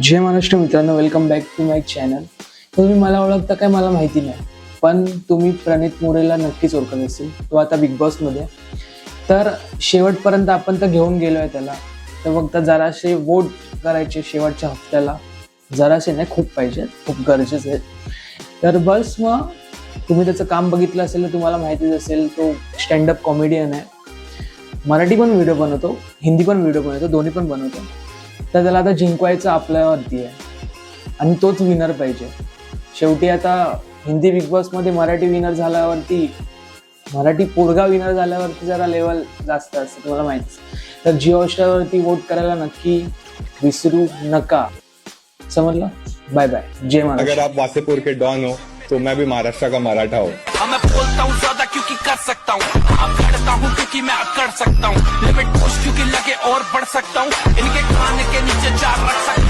जय महाराष्ट्र मित्रांनो, welcome back to my channel. तुम्ही मला ओळखता काय मला माहिती नाही, पण तुम्ही प्रणित मोरेला नक्कीच ओळखत असेल. तो आता बिग बॉसमध्ये. तर शेवटपर्यंत आपण तर घेऊन गेलोय त्याला. तर फक्त जरासे वोट करायचे शेवटच्या हप्त्याला. जरासे नाही, खूप पाहिजे, खूप गरजेचे आहेत. तर बस मग तुम्ही त्याचं काम बघितलं असेल तर तुम्हाला माहितीच असेल, तो स्टँडअप कॉमेडियन आहे. मराठी पण व्हिडिओ बनवतो, हिंदी पण व्हिडिओ बनवतो, दोन्ही पण बनवतो. तर त्याला आता जिंकवायचं आपल्यावरती आहे आणि तोच विनर पाहिजे. शेवटी आता हिंदी बिग बॉसमध्ये मराठी विनर झाल्यावरती, मराठी पोरगा विनर झाल्यावरती जरा लेवल जास्त असतं, तुम्हाला माहितीच. तर जिओ हॉटस्टारवरती वोट करायला नक्की विसरू नका. समजलं? Bye bye. जय महाराष्ट्र. अगर आप वासेपुर के डॉन हो तो मैं भी महाराष्ट्र का मराठा हूँ. मैं बोलता हूँ ज्यादा क्योंकि कर सकता हूँ, अब करता हूँ क्योंकि मैं कर सकता हूँ, लिमिट पुश क्योंकि लगे और बढ़ सकता हूँ, इनके खाने के नीचे चार रख सकता हूँ.